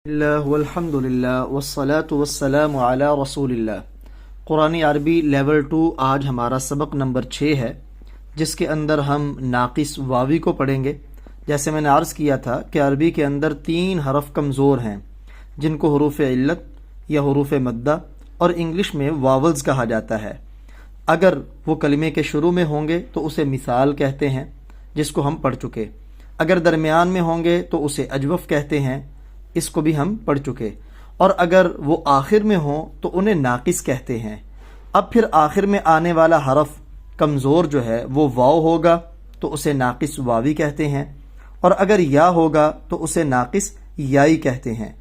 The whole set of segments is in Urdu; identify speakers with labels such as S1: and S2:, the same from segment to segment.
S1: اللہ والحمد للہ والصلاة والسلام علی رسول اللہ۔ قرآن عربی لیول 2 آج ہمارا سبق نمبر 6 ہے، جس کے اندر ہم ناقص واوی کو پڑھیں گے۔ جیسے میں نے عرض کیا تھا کہ عربی کے اندر 3 حرف کمزور ہیں جن کو حروف علت یا حروف مدہ اور انگلش میں واولز کہا جاتا ہے۔ اگر وہ کلمے کے شروع میں ہوں گے تو اسے مثال کہتے ہیں، جس کو ہم پڑھ چکے۔ اگر درمیان میں ہوں گے تو اسے اجوف کہتے ہیں، اس کو بھی ہم پڑھ چکے۔ اور اگر وہ آخر میں ہوں تو انہیں ناقص کہتے ہیں۔ اب پھر آخر میں آنے والا حرف کمزور جو ہے وہ واو ہوگا تو اسے ناقص واوی کہتے ہیں، اور اگر یا ہوگا تو اسے ناقص یائی کہتے ہیں۔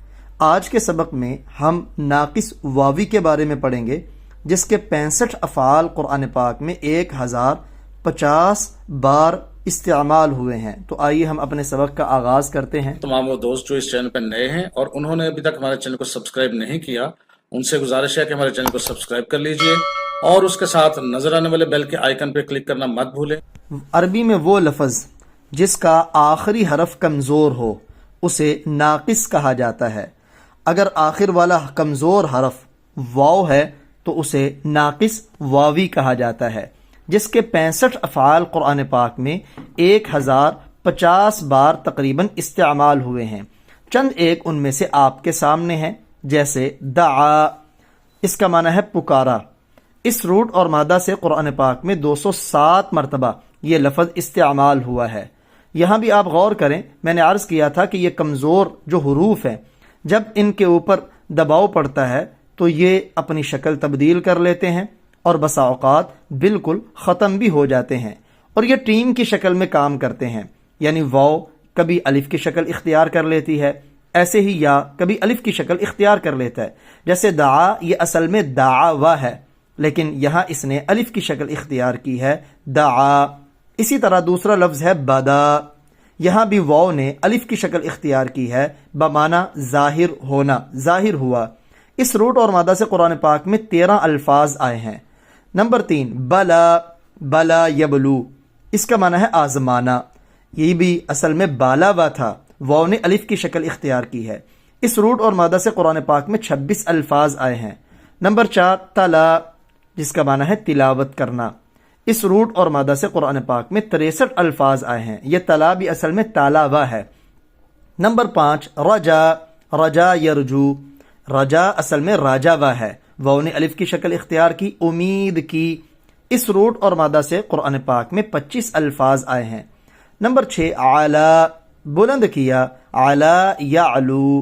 S1: آج کے سبق میں ہم ناقص واوی کے بارے میں پڑھیں گے، جس کے 65 افعال قرآن پاک میں 1050 بار استعمال ہوئے ہیں۔ تو آئیے ہم اپنے سبق کا آغاز کرتے ہیں۔
S2: تمام وہ دوست جو اس چینل پہ نئے ہیں اور انہوں نے ابھی تک ہمارے چینل کو سبسکرائب نہیں کیا، ان سے گزارش ہے کہ ہمارے چینل کو سبسکرائب کر لیجئے اور اس کے ساتھ نظر آنے والے بیل کے آئیکن پہ کلک کرنا مت بھولیں۔
S1: عربی میں وہ لفظ جس کا آخری حرف کمزور ہو اسے ناقص کہا جاتا ہے۔ اگر آخر والا کمزور حرف واو ہے تو اسے ناقص واوی کہا جاتا ہے، جس کے 65 افعال قرآن پاک میں 1050 بار تقریباً استعمال ہوئے ہیں۔ چند ایک ان میں سے آپ کے سامنے ہیں، جیسے دعا، اس کا معنی ہے پکارا۔ اس روٹ اور مادہ سے قرآن پاک میں 207 مرتبہ یہ لفظ استعمال ہوا ہے۔ یہاں بھی آپ غور کریں، میں نے عرض کیا تھا کہ یہ کمزور جو حروف ہیں، جب ان کے اوپر دباؤ پڑتا ہے تو یہ اپنی شکل تبدیل کر لیتے ہیں اور بسا اوقات بالکل ختم بھی ہو جاتے ہیں، اور یہ ٹیم کی شکل میں کام کرتے ہیں۔ یعنی واو کبھی الف کی شکل اختیار کر لیتی ہے، ایسے ہی یا کبھی الف کی شکل اختیار کر لیتا ہے۔ جیسے دعا، یہ اصل میں دعوا ہے، لیکن یہاں اس نے الف کی شکل اختیار کی ہے، دعا۔ اسی طرح دوسرا لفظ ہے بدا، یہاں بھی واو نے الف کی شکل اختیار کی ہے، بمعنی ظاہر ہونا، ظاہر ہوا۔ اس روٹ اور مادہ سے قرآن پاک میں 13 الفاظ آئے ہیں۔ نمبر 3، بلا، بلا یبلو، اس کا معنی ہے آزمانا۔ یہ بھی اصل میں بالاوا تھا، واو نے الف کی شکل اختیار کی ہے۔ اس روٹ اور مادہ سے قرآن پاک میں 26 الفاظ آئے ہیں۔ نمبر 4، تلا، جس کا معنی ہے تلاوت کرنا۔ اس روٹ اور مادہ سے قرآن پاک میں 63 الفاظ آئے ہیں۔ یہ تلا بھی اصل میں تالاوا ہے۔ نمبر 5، رجا، رجا یرجو، رجا اصل میں راجاوا ہے، واو نے الف کی شکل اختیار کی، امید کی۔ اس روٹ اور مادہ سے قرآن پاک میں 25 الفاظ آئے ہیں۔ نمبر 6، اعلی، بلند کیا، اعلی یعلو،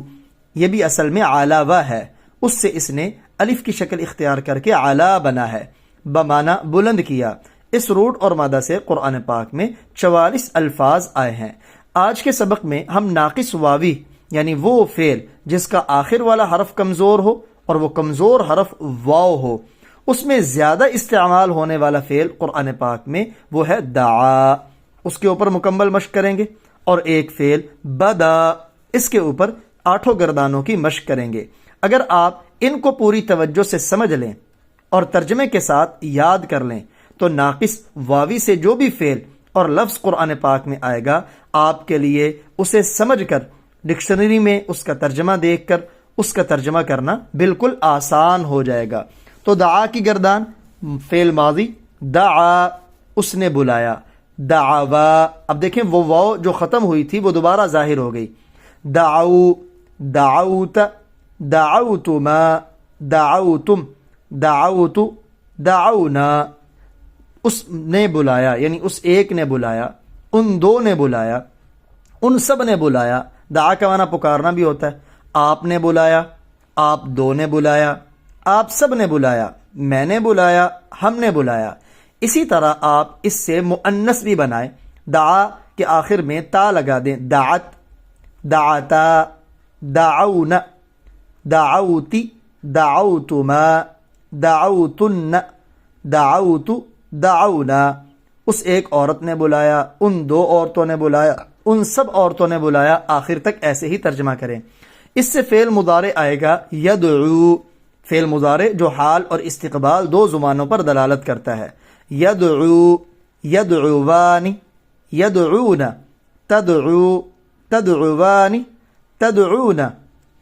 S1: یہ بھی اصل میں علاوہ ہے، اس سے اس نے الف کی شکل اختیار کر کے اعلی بنا ہے، بمعنی بلند کیا۔ اس روٹ اور مادہ سے قرآن پاک میں 44 الفاظ آئے ہیں۔ آج کے سبق میں ہم ناقص واوی، یعنی وہ فعل جس کا آخر والا حرف کمزور ہو اور وہ کمزور حرف واو ہو، اس میں زیادہ استعمال ہونے والا فعل قرآن پاک میں وہ ہے دعا، اس کے اوپر مکمل مشق کریں گے۔ اور ایک فعل بدا، اس کے اوپر 8 گردانوں کی مشق کریں گے۔ اگر آپ ان کو پوری توجہ سے سمجھ لیں اور ترجمے کے ساتھ یاد کر لیں تو ناقص واوی سے جو بھی فعل اور لفظ قرآن پاک میں آئے گا، آپ کے لیے اسے سمجھ کر ڈکشنری میں اس کا ترجمہ دیکھ کر اس کا ترجمہ کرنا بالکل آسان ہو جائے گا۔ تو دعا کی گردان، فعل ماضی، دعا، اس نے بلایا، دعوا۔ اب دیکھیں وہ واو جو ختم ہوئی تھی وہ دوبارہ ظاہر ہو گئی، دعو، دعوت، دعوتما، دعوتم، دعوت، دعونا۔ اس نے بلایا یعنی اس ایک نے بلایا، ان دو نے بلایا، ان سب نے بلایا۔ دعا کا معنی پکارنا بھی ہوتا ہے۔ آپ نے بلایا، آپ دو نے بلایا، آپ سب نے بلایا، میں نے بلایا، ہم نے بلایا۔ اسی طرح آپ اس سے مؤنث بھی بنائیں، دعا کے آخر میں تا لگا دیں، دعت، دعتا، دعون، دعوتی، دعوتما، دعوتن، دعوت، دعونا۔ اس ایک عورت نے بلایا، ان 2 عورتوں نے بلایا، ان سب عورتوں نے بلایا، آخر تک ایسے ہی ترجمہ کریں۔ اس سے فعل مضارع آئے گا یدعو، فعل مضارع جو حال اور استقبال 2 زبانوں پر دلالت کرتا ہے۔ یدعو، یدعوان، یدعون، تدعو، تدعوان، تدعون،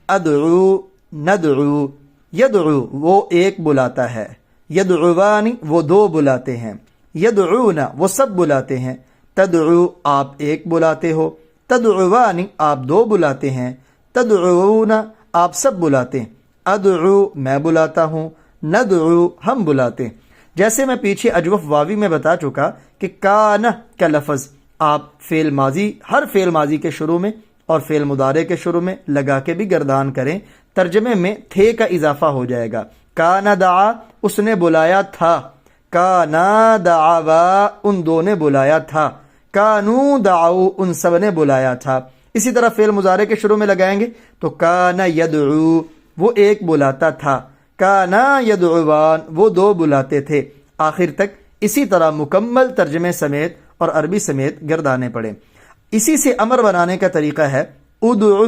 S1: ادعو ندعو، یدعو وہ ایک بلاتا ہے، یدعوان وہ دو بلاتے ہیں، یدعون وہ سب بلاتے ہیں، تدعو آپ ایک بلاتے ہو، تدعوان آپ دو بلاتے ہیں، تدعون آپ سب بلاتے ہیں، ادعو میں بلاتا ہوں، ندعو ہم بلاتے ہیں۔ جیسے میں پیچھے اجوف واوی میں بتا چکا کہ کان کا لفظ آپ فعل ماضی، ہر فعل ماضی کے شروع میں اور فعل مضارع کے شروع میں لگا کے بھی گردان کریں، ترجمے میں تھے کا اضافہ ہو جائے گا۔ کان دعا اس نے بلایا تھا، کانا دعوا ان دو نے بلایا تھا، کانو دعو ان سب نے بلایا تھا۔ اسی طرح فعل مضارع کے شروع میں لگائیں گے تو کانا یدعو وہ ایک بلاتا تھا، کانا یدعوان وہ دو بلاتے تھے، آخر تک اسی طرح مکمل ترجمے سمیت اور عربی سمیت گردانے پڑے۔ اسی سے امر بنانے کا طریقہ ہے ادعو،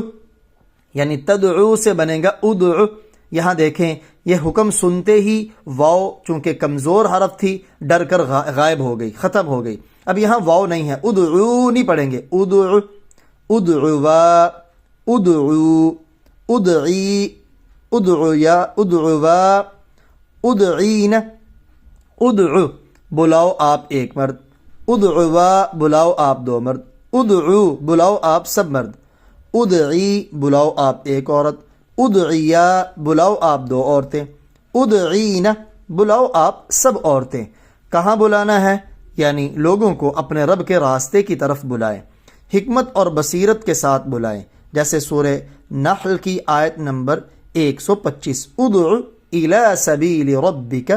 S1: یعنی تدعو سے بنے گا ادعو۔ یہاں دیکھیں یہ حکم سنتے ہی واو چونکہ کمزور حرف تھی ڈر کر غائب ہو گئی، ختم ہو گئی۔ اب یہاں واو نہیں ہے، ادعو نہیں پڑھیں گے، ادعو، ادعوا، ادعو، ادعی، ادعیا، ادعوا، ادعین، ادعو بلاؤ آپ ایک مرد، ادعوا بلاؤ آپ دو مرد، ادعو بلاؤ آپ سب مرد، ادعی بلاؤ آپ ایک عورت، ادعیا بلاؤ آپ دو عورتیں، ادعین بلاؤ آپ سب عورتیں۔ کہاں بلانا ہے؟ یعنی لوگوں کو اپنے رب کے راستے کی طرف بلائیں، حکمت اور بصیرت کے ساتھ بلائیں، جیسے سورہ نحل کی آیت نمبر 125 ادعو الی سبیل ربک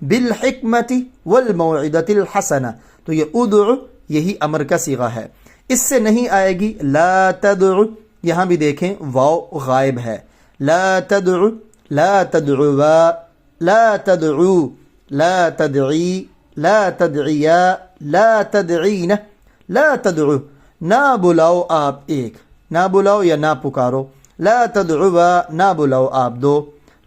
S1: بالحکمت والموعظۃ الحسنہ۔ تو یہ ادعو یہی امر کا صیغہ ہے، اس سے نہیں آئے گی لا تدعو، یہاں بھی دیکھیں واو غائب ہے، لا تدعو، لا تدعوا، لا تدعو، لا تدعی، لا تدعیا، لا تدعین، لا تدعو نہ بلاؤ آپ ایک، نہ بلاؤ یا نہ پکارو، لا تدعوا نہ بلاؤ آپ دو،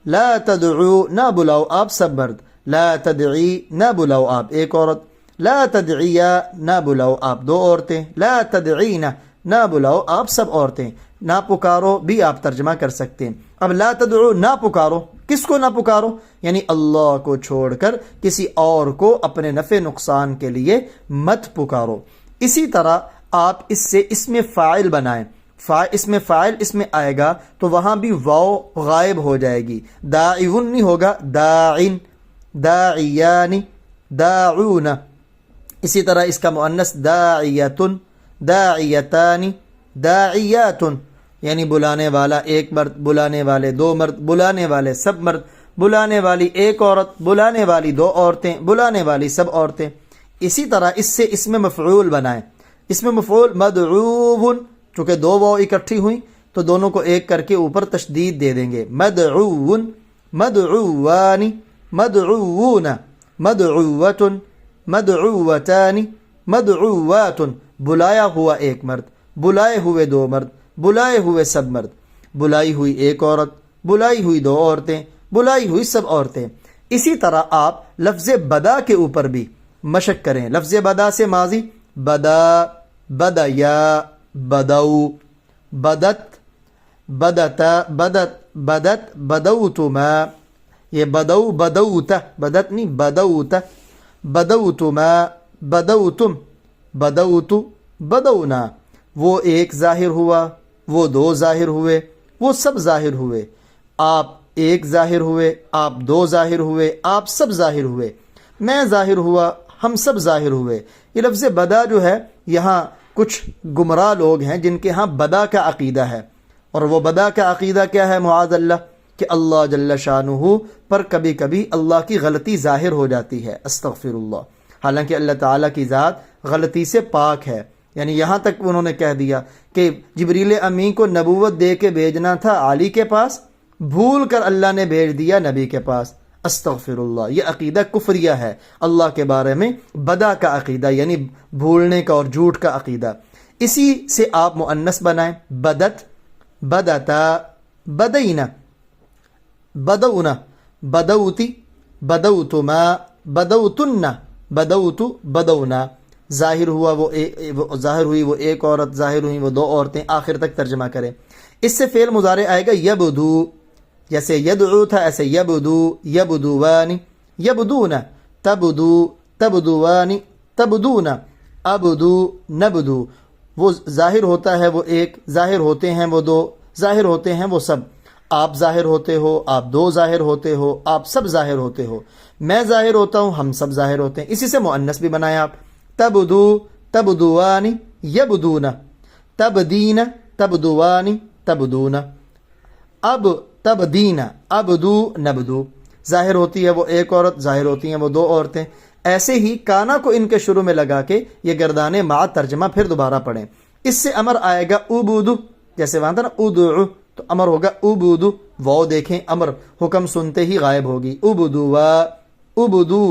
S1: لا تدعو نہ بلاؤ آپ سب مرد، لا تدعی نہ بلاؤ آپ ایک عورت، لا تدعیا نہ بلاؤ آپ دو عورتیں، لا تدعین نہ بلاؤ آپ سب عورتیں۔ نہ پکارو بھی آپ ترجمہ کر سکتے ہیں۔ اب لا تدعو نہ پکارو، کس کو نہ پکارو؟ یعنی اللہ کو چھوڑ کر کسی اور کو اپنے نفع نقصان کے لیے مت پکارو۔ اسی طرح آپ اس سے اسم فاعل بنائیں، اسم فاعل اس میں آئے گا تو وہاں بھی واو غائب ہو جائے گی، داعون نہیں ہوگا، داعن، داعیان، داعون۔ اسی طرح اس کا مؤنث داعیتن، داعیتان، داعیات، یعنی بلانے والا ایک مرد، بلانے والے دو مرد، بلانے والے سب مرد، بلانے والی ایک عورت، بلانے والی دو عورتیں، بلانے والی سب عورتیں۔ اسی طرح اس سے اسم مفعول بنائیں، اسم مفعول مدعو، چونکہ دو واو اکٹھی ہوئیں تو دونوں کو ایک کر کے اوپر تشدید دے دیں گے، مدعو، مدعوان، مدعوون، مدعوۃ، مدعوتان، مدعوات، بلایا ہوا ایک مرد، بلائے ہوئے دو مرد، بلائے ہوئے سب مرد، بلائی ہوئی ایک عورت، بلائی ہوئی دو عورتیں، بلائی ہوئی سب عورتیں۔ اسی طرح آپ لفظ بدا کے اوپر بھی مشق کریں۔ لفظ بدا سے ماضی بدا، بدیا، بدو، بدت، بدتا، بدت، بدت، بدوتما، یہ بدو بدوتا، بدت نہیں بدوتا، بدوتما، بدوتم، بدوت، بدونا۔ وہ ایک ظاہر ہوا، وہ دو ظاہر ہوئے، وہ سب ظاہر ہوئے، آپ ایک ظاہر ہوئے، آپ دو ظاہر ہوئے، آپ سب ظاہر ہوئے، میں ظاہر ہوا، ہم سب ظاہر ہوئے۔ یہ لفظ بدا جو ہے یہاں کچھ گمراہ لوگ ہیں جن کے ہاں بدا کا عقیدہ ہے، اور وہ بدا کا عقیدہ کیا ہے؟ معاذ اللہ کہ اللہ جل شانہ پر کبھی کبھی اللہ کی غلطی ظاہر ہو جاتی ہے، استغفر اللہ، حالانکہ اللہ تعالیٰ کی ذات غلطی سے پاک ہے۔ یعنی یہاں تک انہوں نے کہہ دیا کہ جبریل امی کو نبوت دے کے بھیجنا تھا علی کے پاس، بھول کر اللہ نے بھیج دیا نبی کے پاس، استغفر اللہ۔ یہ عقیدہ کفریہ ہے، اللہ کے بارے میں بدا کا عقیدہ یعنی بھولنے کا اور جھوٹ کا عقیدہ۔ اسی سے آپ مؤنث بنائیں، بدت، بدتا، بدینا، بدونا، بدوتی، بدوتما، بدوتن، بدوت، بدونا۔ ظاہر ہوا ظاہر ہوئی وہ ایک عورت، ظاہر ہوئی وہ دو عورتیں، آخر تک ترجمہ کریں۔ اس سے فعل مضارع آئے گا یبدو، جیسے یدعو تھا ایسے یبدو، یبدوانی، یبدون، تبدو، تبدوانی، تبدون، ابدو، نبدو۔ وہ ظاہر ہوتا ہے وہ ایک، ظاہر ہوتے ہیں وہ دو، ظاہر ہوتے ہیں وہ سب۔ آپ ظاہر ہوتے ہو، آپ دو ظاہر ہوتے ہو، آپ سب ظاہر ہوتے ہو، میں ظاہر ہوتا ہوں، ہم سب ظاہر ہوتے ہیں۔ اسی سے مؤنث بھی بنایا آپ، تبدو، تبدوانی، یبدون، تبدین، تبدوانی، تبدون، اب تبدین، ابدو، نبدو۔ ظاہر ہوتی ہے وہ ایک عورت، ظاہر ہوتی ہیں وہ دو عورتیں۔ ایسے ہی کانا کو ان کے شروع میں لگا کے یہ گردانے مع ترجمہ پھر دوبارہ پڑھیں۔ اس سے امر آئے گا عبودو، جیسے وہاں تھا نا ادعو، تو امر ہوگا عبودو۔ واو دیکھیں، امر حکم سنتے ہی غائب ہوگی۔ عبدوا، عبدو،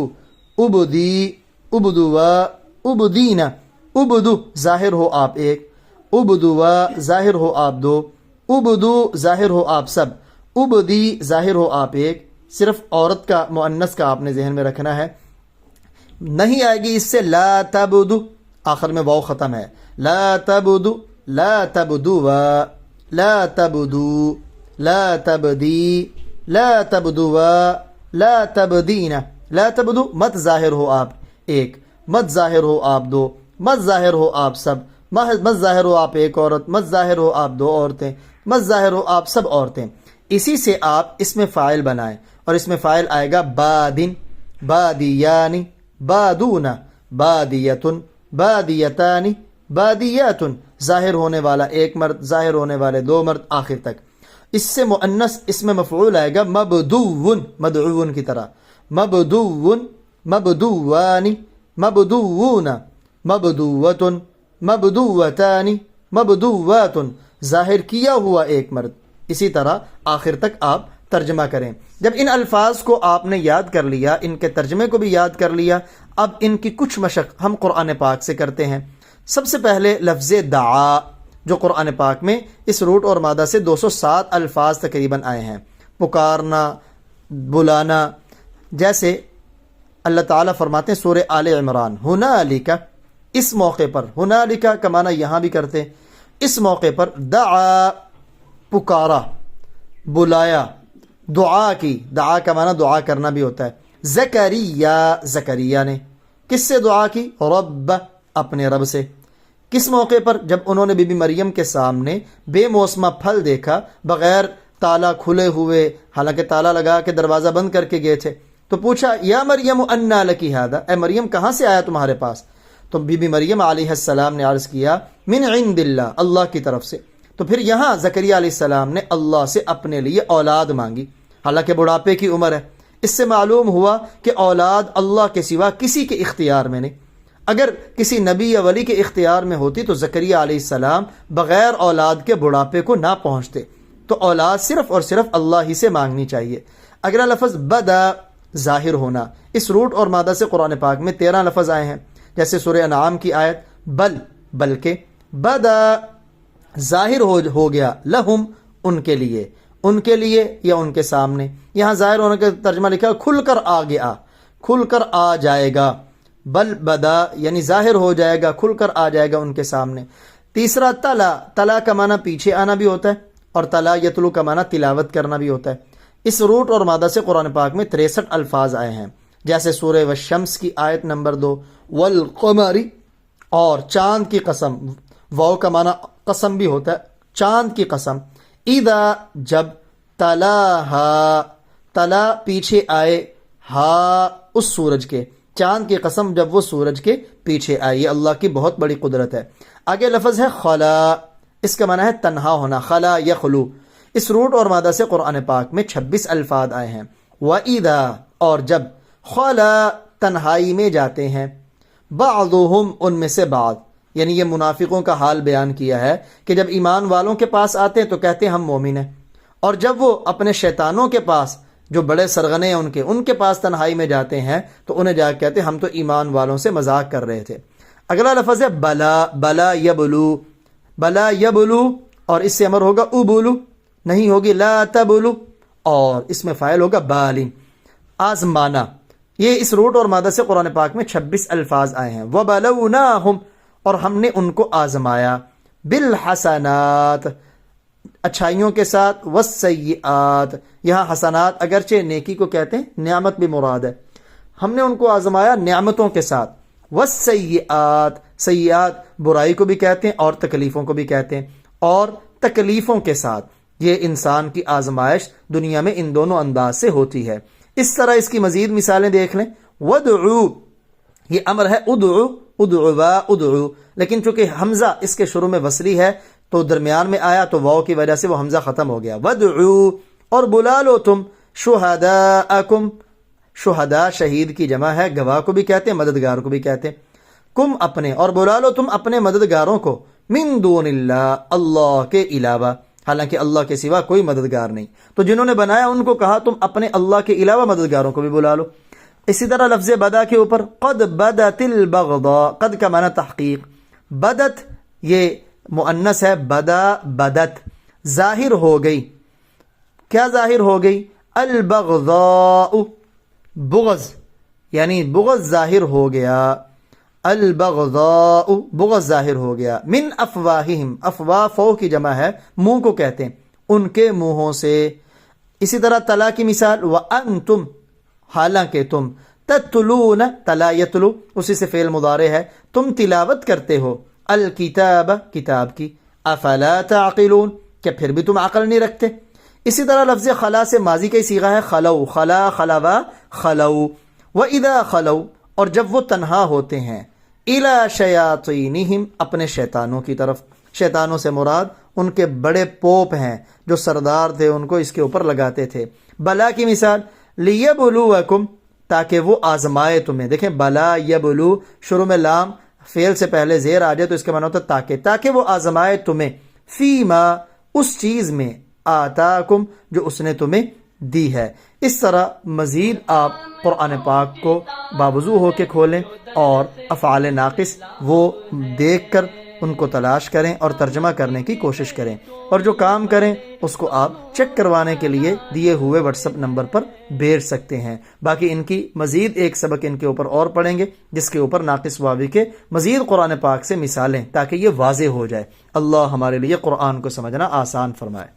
S1: عبدی، عبدوا، عبدین، عبدو ظاہر ہو آپ ایک، عبدوا ظاہر ہو آپ دو، عبدو ظاہر ہو آپ سب، عبدی ظاہر ہو آپ ایک۔ صرف عورت کا مؤنث کا آپ نے ذہن میں رکھنا ہے، نہیں آئے گی اس سے لا تبدو، آخر میں واو ختم ہے، لا تبدو، لا تبدوا، لا تبدو، لا تبدی، لا تبدوا، لا تبدین۔ لا تبدو مت ظاہر ہو آپ ایک، مت ظاہر ہو آپ دو، مت ظاہر ہو آپ سب، مت ظاہر ہو آپ ایک عورت، مت ظاہر ہو آپ دو عورتیں، مت ظاہر ہو آپ سب عورتیں۔ اسی سے آپ اس میں فاعل بنائیں، اور اس میں فاعل آئے گا بادن، بادیانی، بادون، بادیتن، بادیتانی، بادیاتن۔ ظاہر ہونے والا ایک مرد، ظاہر ہونے والے دو مرد، آخر تک۔ اس سے مؤنث اس میں مفعول آئے گا مبدوون، مدعوون کی طرح، مبدوون، مبدوانی، مبدوون، مبدوتن، مبدوتانی، مبدواتن۔ ظاہر کیا ہوا ایک مرد۔ اسی طرح آخر تک آپ ترجمہ کریں۔ جب ان الفاظ کو آپ نے یاد کر لیا، ان کے ترجمے کو بھی یاد کر لیا، اب ان کی کچھ مشق ہم قرآن پاک سے کرتے ہیں۔ سب سے پہلے لفظ دعا، جو قرآن پاک میں اس روٹ اور مادہ سے 207 الفاظ تقریباً آئے ہیں، پکارنا، بلانا۔ جیسے اللہ تعالیٰ فرماتے ہیں سورہ آل عمران، ہنالک، اس موقع پر، ہنالک کا معنی یہاں بھی کرتے، اس موقع پر دعا، پکارا، بلایا، دعا کی، دعا کا معنی دعا کرنا بھی ہوتا ہے۔ زکریا، زکریا نے کس سے دعا کی؟ رب، اپنے رب سے۔ کس موقع پر؟ جب انہوں نے بی بی مریم کے سامنے بے موسمہ پھل دیکھا، بغیر تالا کھلے ہوئے، حالانکہ تالا لگا کے دروازہ بند کر کے گئے تھے، تو پوچھا یا مریم انا لکی ھذا، اے مریم کہاں سے آیا تمہارے پاس؟ تو بی بی مریم علیہ السلام نے عرض کیا من عند اللہ، اللہ کی طرف سے۔ تو پھر یہاں زکریا علیہ السلام نے اللہ سے اپنے لیے اولاد مانگی، حالانکہ بڑھاپے کی عمر ہے۔ اس سے معلوم ہوا کہ اولاد اللہ کے سوا کسی کے اختیار میں نہیں۔ اگر کسی نبی یا ولی کے اختیار میں ہوتی تو زکریا علیہ السلام بغیر اولاد کے بڑھاپے کو نہ پہنچتے۔ تو اولاد صرف اور صرف اللہ ہی سے مانگنی چاہیے۔ اگلا لفظ بدا، ظاہر ہونا۔ اس روٹ اور مادہ سے قرآن پاک میں 13 لفظ آئے ہیں، جیسے سورہ انعام کی آیت بل، بلکہ، بدا ظاہر ہو گیا، لہم ان کے لیے، ان کے لیے یا ان کے سامنے۔ یہاں ظاہر ہونے کا ترجمہ لکھا ہے کھل کر آ گیا، کھل کر آ جائے گا۔ بل بدا یعنی ظاہر ہو جائے گا، کھل کر آ جائے گا ان کے سامنے۔ تیسرا تلا، تلا کا معنی پیچھے آنا بھی ہوتا ہے، اور تلا یتلو کا معنی تلاوت کرنا بھی ہوتا ہے۔ اس روٹ اور مادہ سے قرآن پاک میں 63 الفاظ آئے ہیں، جیسے سورہ والشمس کی آیت نمبر 2، والقمر، اور چاند کی قسم، واو کا معنی قسم بھی ہوتا ہے، چاند کی قسم۔ اذا، جب، تلاہا، تلا پیچھے آئے، ہا اس سورج کے، چاند کی قسم جب وہ سورج کے پیچھے آئے، یہ اللہ کی بہت بڑی قدرت ہے۔ آگے لفظ ہے خلا، اس کا معنی ہے تنہا ہونا، خلا یخلو۔ اس روٹ اور مادہ سے قرآن پاک میں 26 الفاظ آئے ہیں۔ وَإِذَا، اور جب، خلا تنہائی میں جاتے ہیں، بعضهم ان میں سے بعض، یعنی یہ منافقوں کا حال بیان کیا ہے کہ جب ایمان والوں کے پاس آتے ہیں تو کہتے ہیں ہم مومن ہیں، اور جب وہ اپنے شیطانوں کے پاس، جو بڑے سرغنے ہیں ان کے پاس تنہائی میں جاتے ہیں تو انہیں جا کے کہتے ہیں ہم تو ایمان والوں سے مذاق کر رہے تھے۔ اگلا لفظ ہے بلا، بلا یبلو، بلا یبلو، اور اس سے امر ہوگا ابلو، نہیں ہوگی لا تبلو، اور اس میں فاعل ہوگا بالن، آزمانا۔ یہ اس روٹ اور مادہ سے قرآن پاک میں 26 الفاظ آئے ہیں۔ وَبَلَوْنَاهُمْ، اور ہم نے ان کو آزمایا، بالحسنات، اچھائیوں کے ساتھ، والسیئات، یہاں حسنات اگرچہ نیکی کو کہتے ہیں، نعمت بھی مراد ہے، ہم نے ان کو آزمایا نعمتوں کے ساتھ، والسیئات، سیئات برائی کو بھی کہتے ہیں اور تکلیفوں کو بھی کہتے ہیں، اور تکلیفوں کے ساتھ یہ انسان کی آزمائش دنیا میں ان دونوں انداز سے ہوتی ہے۔ اس طرح اس کی مزید مثالیں دیکھ لیں، وَدْعُو، یہ امر ہے، ادعو، ادعوا، ادعو، لیکن چونکہ حمزہ اس کے شروع میں وصلی ہے تو درمیان میں آیا تو واو کی وجہ سے وہ حمزہ ختم ہو گیا، وَدْعُو، اور بلا لو تم، شہداءکم، شہداء شہید کی جمع ہے، گواہ کو بھی کہتے ہیں، مددگار کو بھی کہتے ہیں، کم اپنے، اور بلا لو تم اپنے مددگاروں کو، من دون اللہ، اللہ کے علاوہ، حالانکہ اللہ کے سوا کوئی مددگار نہیں، تو جنہوں نے بنایا ان کو کہا تم اپنے اللہ کے علاوہ مددگاروں کو بھی بلا لو۔ اسی طرح لفظ بدا کے اوپر قد بدت البغضاء، قد کا معنی تحقیق، بدت یہ مؤنث ہے، بدا بدت، ظاہر ہو گئی، کیا ظاہر ہو گئی؟ البغضاء، بغض، یعنی بغض ظاہر ہو گیا، البغضاء، بغض ظاہر ہو گیا، من افواہہم، افواہ فو کی جمع ہے، منہ کو کہتے ہیں، ان کے منہوں سے۔ اسی طرح تلا کی مثال، وَأَنْتُمْ، حالانکہ تم، تتلون، تلا یتلو، اسی سے فعل مضارع ہے، تم تلاوت کرتے ہو، الکتاب، کتاب کی، افلا تعقلون، کیا پھر بھی تم عقل نہیں رکھتے؟ اسی طرح لفظ خلا سے ماضی کا صیغہ ہے، خلو، خلا، خلوا، خلو، وَإِذَا خلو، اور جب وہ تنہا ہوتے ہیں، إِلَى شَيَاطِينِهِمْ، اپنے شیطانوں کی طرف، شیطانوں سے مراد ان کے بڑے پوپ ہیں جو سردار تھے، ان کو اس کے اوپر لگاتے تھے۔ بلا کی مثال، لِيَبْلُوَكُمْ، تاکہ وہ آزمائے تمہیں، دیکھیں بلا یبلو، شروع میں لام فعل سے پہلے زیر آ جائے تو اس کا معنی ہوتا ہے تاکہ وہ آزمائے تمہیں، فیما، اس چیز میں، آتاکم، جو اس نے تمہیں دی ہے۔ اس طرح مزید آپ قرآن پاک کو باوضو ہو کے کھولیں اور افعال ناقص وہ دیکھ کر ان کو تلاش کریں اور ترجمہ کرنے کی کوشش کریں، اور جو کام کریں اس کو آپ چیک کروانے کے لیے دیے ہوئے واٹس ایپ نمبر پر بھیج سکتے ہیں۔ باقی ان کی مزید ایک سبق ان کے اوپر اور پڑھیں گے جس کے اوپر ناقص واوی کے مزید قرآن پاک سے مثالیں، تاکہ یہ واضح ہو جائے۔ اللہ ہمارے لیے قرآن کو سمجھنا آسان فرمائے۔